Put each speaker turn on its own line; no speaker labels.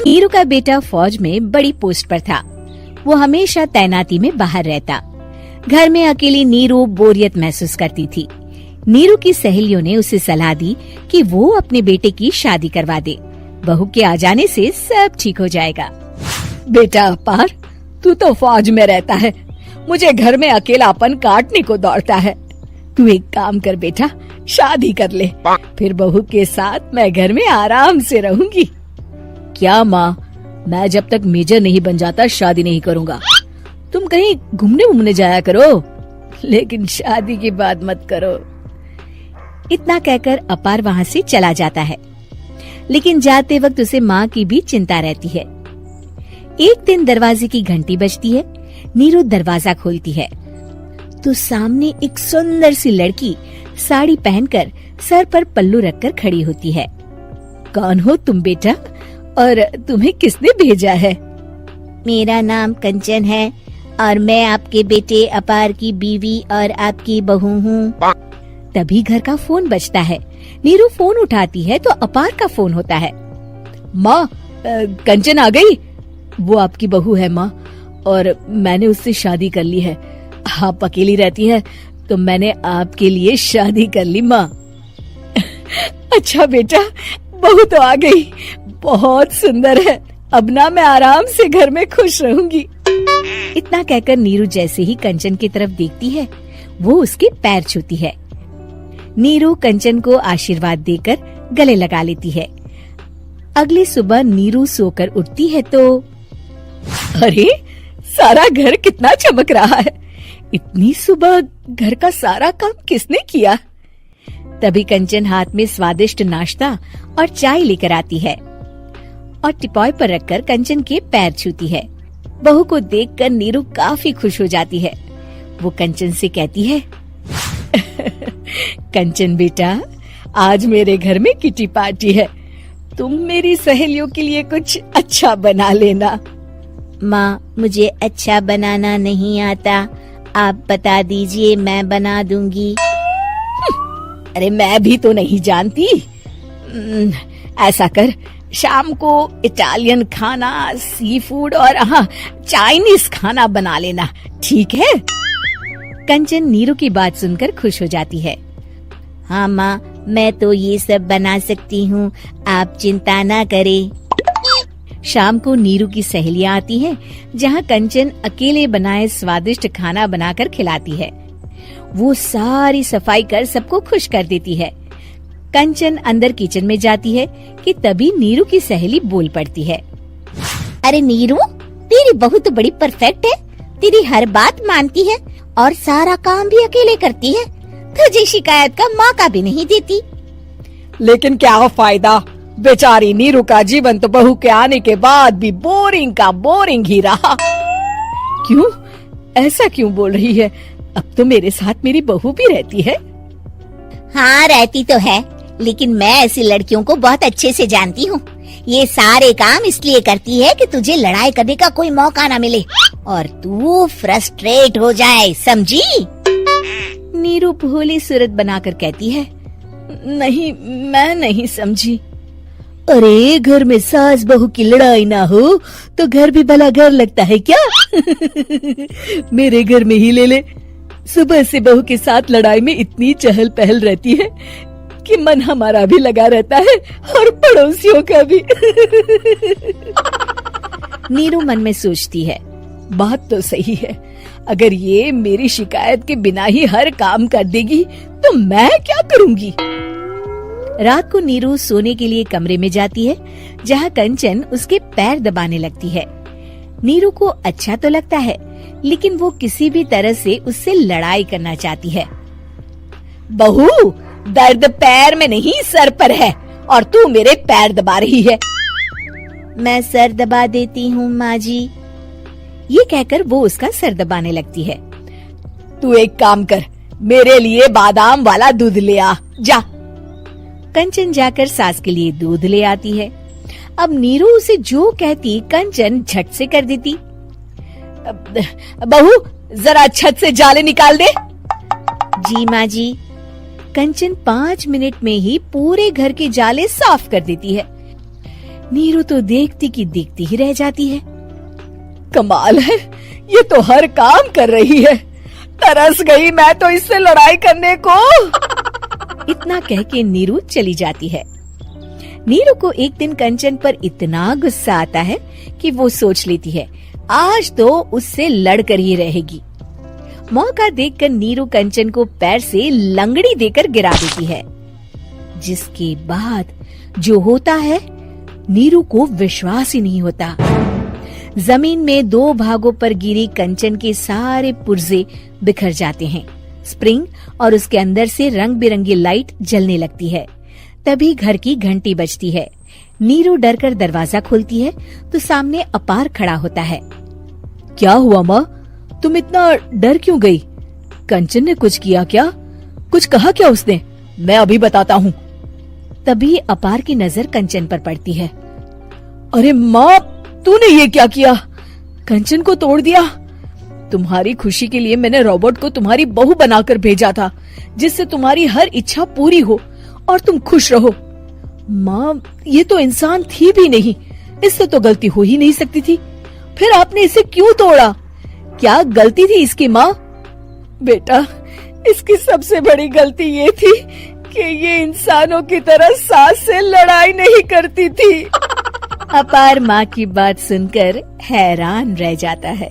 नीरू का बेटा फौज में बड़ी पोस्ट पर था। वो हमेशा तैनाती में बाहर रहता। घर में अकेली नीरू बोरियत महसूस करती थी। नीरू की सहेलियों ने उसे सलाह दी कि वो अपने बेटे की शादी करवा दे। बहू के आ जाने से सब ठीक हो जाएगा।
बेटा अपार, तू तो फौज में रहता है, मुझे घर में अकेलापन काटने को दौड़ता है। तू एक काम कर बेटा, शादी कर ले, फिर बहू के साथ मैं घर में आराम से रहूंगी। क्या माँ, मैं जब तक मेजर नहीं बन जाता शादी नहीं करूँगा। तुम कहीं घूमने जाया करो, लेकिन शादी की बात मत करो।
इतना कहकर अपार वहाँ से चला जाता है, लेकिन जाते वक्त उसे माँ की भी चिंता रहती है। एक दिन दरवाजे की घंटी बजती है। नीरू दरवाजा खोलती है तो सामने एक सुंदर सी लड़की साड़ी पहनकर सर पर पल्लू रखकर खड़ी होती है।
कौन हो तुम बेटा, और तुम्हें किसने भेजा है?
मेरा नाम कंचन है और मैं आपके बेटे अपार की बीवी और आपकी बहू हूँ। तभी घर का फोन बजता है। नीरू फोन उठाती है तो अपार का फोन होता है।
माँ, कंचन आ गई। वो आपकी बहू है माँ, और मैंने उससे शादी कर ली है। आप अकेली रहती है तो मैंने आपके लिए शादी कर ली माँ। अच्छा बेटा, बहू तो आ गई, बहुत सुंदर है। अब ना मैं आराम से घर में खुश रहूंगी।
इतना कहकर नीरू जैसे ही कंचन की तरफ देखती है, वो उसके पैर छूती है। नीरू कंचन को आशीर्वाद देकर गले लगा लेती है। अगली सुबह नीरू सोकर उठती है तो
अरे, सारा घर कितना चमक रहा है। इतनी सुबह घर का सारा काम किसने किया?
तभी कंचन हाथ में स्वादिष्ट नाश्ता और चाय लेकर आती है और टिपॉय पर रखकर कंचन के पैर छूती है। बहू को देखकर नीरू काफी खुश हो जाती है। वो कंचन से कहती है,
कंचन बेटा, आज मेरे घर में किटी पार्टी है। तुम मेरी सहेलियों के लिए कुछ अच्छा बना लेना।
माँ, मुझे अच्छा बनाना नहीं आता, आप बता दीजिए, मैं बना दूंगी।
अरे मैं भी तो नहीं जानती। ऐसा कर, शाम को इटालियन खाना, सी फूड और हाँ, चाइनीज खाना बना लेना, ठीक है?
कंचन नीरू की बात सुनकर खुश हो जाती है। हाँ माँ, मैं तो ये सब बना सकती हूँ, आप चिंता ना करें। शाम को नीरू की सहेलियाँ आती हैं, जहाँ कंचन अकेले बनाए स्वादिष्ट खाना बनाकर खिलाती है। वो सारी सफाई कर सबको खुश कर देती है। कंचन अंदर किचन में जाती है कि तभी नीरू की सहेली बोल पड़ती है। अरे नीरू, तेरी बहू तो बड़ी परफेक्ट है, तेरी हर बात मानती है और सारा काम भी अकेले करती है, तुझे शिकायत का मौका भी नहीं देती।
लेकिन क्या फायदा, बेचारी नीरू का जीवन तो बहू के आने के बाद भी बोरिंग का बोरिंग ही रहा। क्यों, ऐसा क्यों बोल रही है? अब तो मेरे साथ मेरी बहू भी रहती है।
हाँ, रहती तो है, लेकिन मैं ऐसी लड़कियों को बहुत अच्छे से जानती हूँ। ये सारे काम इसलिए करती है कि तुझे लड़ाई करने का कोई मौका ना मिले और तू फ्रस्ट्रेट हो जाए, समझी? नीरू भोली सूरत बनाकर कहती है,
नहीं, मैं नहीं समझी। अरे, घर में सास बहू की लड़ाई ना हो तो घर भी भला घर लगता है क्या? मेरे घर में ही ले ले। सुबह से बहू के साथ लड़ाई में इतनी चहल पहल रहती है कि मन हमारा भी लगा रहता है और पड़ोसियों का भी।
नीरू मन में सोचती है,
बात तो सही है, अगर ये मेरी शिकायत के बिना ही हर काम कर देगी तो मैं क्या करूँगी?
रात को नीरू सोने के लिए कमरे में जाती है, जहाँ कंचन उसके पैर दबाने लगती है। नीरू को अच्छा तो लगता है, लेकिन वो किसी भी तरह से उससे लड़ाई करना चाहती है।
बहू, दर्द पैर में नहीं सर पर है और तू मेरे पैर दबा रही है।
मैं सर दबा देती हूँ माँ जी। ये कहकर वो उसका सर दबाने लगती है।
तू एक काम कर, मेरे लिए बादाम वाला दूध ले आ, जा।
कंचन जाकर सास के लिए दूध ले आती है। अब नीरू उसे जो कहती कंचन झट से कर देती।
बहू, जरा छत से जाले निकाल दे।
जी माँ जी। कंचन 5 मिनट में ही पूरे घर के जाले साफ कर देती है। नीरू तो देखती की देखती ही रह जाती है।
कमाल है, ये तो हर काम कर रही है। तरस गई मैं तो इससे लड़ाई करने को।
इतना कह के नीरू चली जाती है। नीरू को एक दिन कंचन पर इतना गुस्सा आता है कि वो सोच लेती है आज तो उससे लड़कर ही रहेगी। मौका देखकर नीरू कंचन को पैर से लंगड़ी देकर गिरा देती है, जिसके बाद जो होता है नीरू को विश्वास ही नहीं होता। जमीन में 2 भागों पर गिरी कंचन के सारे पुर्जे बिखर जाते हैं। स्प्रिंग और उसके अंदर से रंग बिरंगी लाइट जलने लगती है। तभी घर की घंटी बजती है। नीरू डरकर दरवाजा खोलती है तो सामने अपार खड़ा होता है।
क्या हुआ माँ, तुम इतना डर क्यों गई? कंचन ने कुछ किया क्या? कुछ कहा क्या उसने? मैं अभी बताता हूँ।
तभी अपार की नजर कंचन पर पड़ती है।
अरे माँ, तूने ये क्या किया? कंचन को तोड़ दिया। तुम्हारी खुशी के लिए मैंने रोबोट को तुम्हारी बहू बनाकर भेजा था, जिससे तुम्हारी हर इच्छा पूरी हो और तुम खुश रहो। माँ, ये तो इंसान थी भी नहीं, इससे तो गलती हो ही नहीं सकती थी। फिर आपने इसे क्यों तोड़ा? क्या गलती थी इसकी माँ? बेटा, इसकी सबसे बड़ी गलती ये थी कि ये इंसानों की तरह सास से लड़ाई नहीं करती थी।
अपार माँ की बात सुनकर हैरान रह जाता है।